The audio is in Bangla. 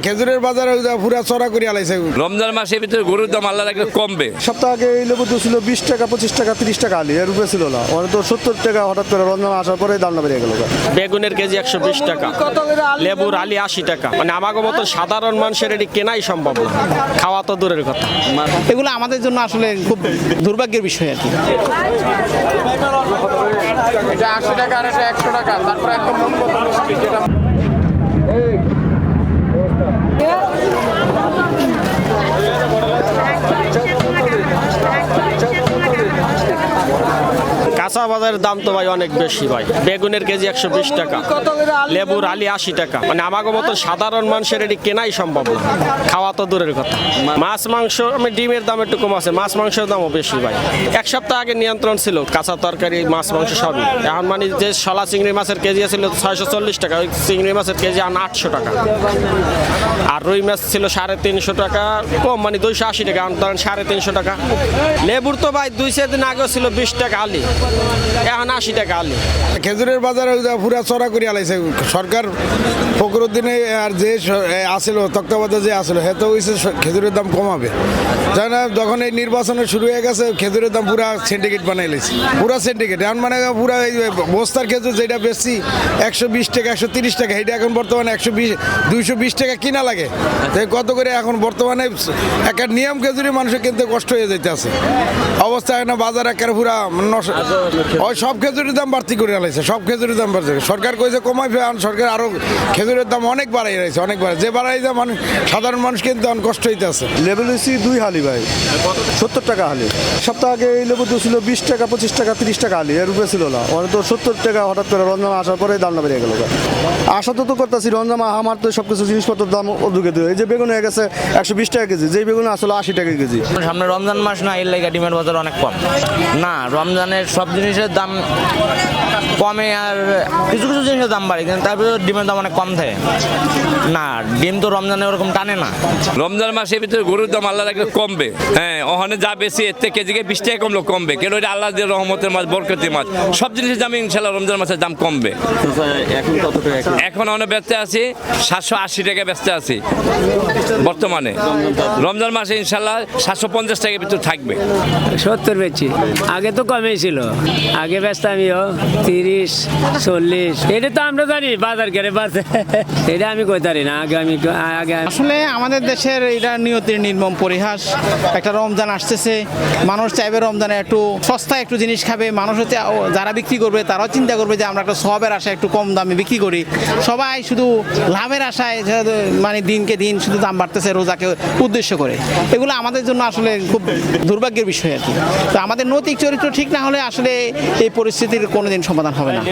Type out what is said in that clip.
খেজুরের বাজারে পুরা চড়া করে আলাইছে। রমজান মাসের ভিতরে গরুর দাম আল্লাহ রাখলে কমবে। সপ্তাহ আগে এই লেবু তো ছিল 20 টাকা 25 টাকা 30 টাকা আলি, এর উপরে ছিল না। ওরা তো 70 টাকা হঠাৎ করে রমজান আসার পরে দামটা বেড়ে গেল। বেগুনের কেজি 120 টাকা, লেবুর আলি 80 টাকা। মানে আমাকে মতো সাধারণ মানুষের এটি কেনাই সম্ভব না, খাওয়া তো দূরের কথা। এগুলো আমাদের জন্য আসলে খুব দুর্ভাগ্যের বিষয় আর কি। এটা 80 টাকা আর এটা 100 টাকা, তারপরে একদম মন মতো যেটা কাঁচা বাজারের দাম তো ভাই অনেক বেশি ভাই। বেগুনের কেজি 120 টাকা, লেবুর আলি 80 টাকা। মানে আমাকে মতো সাধারণ মানুষের এটি কেনাই সম্ভব না, খাওয়া তো দূরের কথা। মাছ মাংস আমি ডিমের দাম একটু কম আছে, মাছ মাংসের দামও বেশি ভাই। এক সপ্তাহ আগে নিয়ন্ত্রণ ছিল কাঁচা তরকারি মাছ মাংস সবই। এখন মানে যে শলা চিংড়ি মাছের কেজি ছিল 640 টাকা, ওই চিংড়ি মাছের কেজি 800 টাকা। আর রুই মাছ ছিল 350 টাকা, কম মানে 280 টাকা, এখন ধরেন 350 টাকা। লেবুর তো ভাই 2-4 দিন আগেও ছিল 20 টাকা আলি, এখন 80 টাকা আলি। খেজুরের বাজারে পুরা চড়া করে আলাইছে সরকার। ফখরুদ্দিনে আর যে আসিল তত্ত্বাবধায়ক যে আসিল হেতো হয়েছে খেজুরের দাম কমাবে, তাই না? যখন এই নির্বাচনে শুরু হয়ে গেছে খেজুরের দাম পুরা সিন্ডিকেট বানাই লাইছে, পুরা সিন্ডিকেট। এখন মানে পুরা এই বস্তার খেজুর যেটা বেশি 120 টাকা 130 টাকা, এটা এখন বর্তমানে 220 টাকা কিনা লাগে। তাই কত করে এখন বর্তমানে একটা নিয়ম খেজুরি মানুষের কিনতে কষ্ট হয়ে যেতে আছে অবস্থা। এখন বাজার একেবারে পুরা ওই সব খেজুরের দাম বাড়তি করে আলাইছে, সব খেজুরের দাম বাড়ছে। সরকার কইছে কমাই ফেলে, সরকার আরো খেজুরের দাম অনেক বাড়াই রয়েছে, অনেক বাড়াই। যে বাড়াই যায় মানুষ সাধারণ মানুষ কিন্তু অনেক কষ্ট হইতে আছে। লেবু লইছি 2 হালি ভাই, 70 টাকা হালি। সপ্তাহ আগে এই লেবু তো ছিল 20 টাকা 25 টাকা 30 টাকা আলি, এর উপরে ছিল না। ওরা তো 70 টাকা হঠাৎ করে রমজান আসার পরে দামটা বেড়ে গেল। আশা তো করতেছি রমজান আমার তো সব কিছু জিনিসপত্রের দাম ওদিকে দিয়ে, এই যে বেগুন হয়ে গেছে 120 টাকা কেজি, যেই বেগুন আসলে 80 টাকা কেজি। সামনে রমজান মাস না, এর লাগে ডিমের বাজার অনেক কম। না, রমজানের সব জিনিসের দাম কমে, আর কিছু কিছু জিনিসের দাম বাড়ে, কিন্তু তারপরে ডিমের দাম অনেক কম থাকে। না, ডিম তো রমজানে ওরকম টানে না। রমজান মাসের ভিতরে গরুর দাম আল্লাহ রাখলে কমবে। হ্যাঁ, ওখানে যা বেশি এর থেকে কেজিকে 20 টাকা কমলো কমবে, কেন এটা আল্লাহ দিয়ে রহমতের মাছ, বরকতের মাছ। সব জিনিসের দাম ইনশাল্লাহ রমজান মাসের দাম কমবে। এখন কত টাকা? এখন অনেক ব্যস্ত আছি 780 টাকা ব্যস্ত আছি বর্তমানে। রমজান মাসে ইনশাল্লাহ 750 টাকার ভিতরে থাকবে। 70 বেচি, আগে তো কমই ছিল। আগে ব্যস্ত আমিও 30 40, এটা তো আমরা জানি বাজার করে বাজে, এটা আমি কইতে পারি না। আগে আসলে আমাদের দেশের এটা নিয়তির নির্মম পরিহাস। একটা রমজান আসতেছে, মানুষ চাইবে রমজানে একটু সস্তা একটু জিনিস খাবে। মানুষ হচ্ছে যারা বিক্রি করবে তারাও চিন্তা করবে যে আমরা একটা সবের আশায় একটু কম দামে বিক্রি করি। সবাই শুধু লাভের আশায় মানে দিনকে দিন শুধু দাম বাড়তেছে রোজাকে উদ্দেশ্য করে। এগুলো আমাদের জন্য আসলে খুব দুর্ভাগ্যের বিষয় আর কি। তো আমাদের নৈতিক চরিত্র ঠিক না হলে আসলে এই পরিস্থিতির কোনোদিন সমাধান হবে না।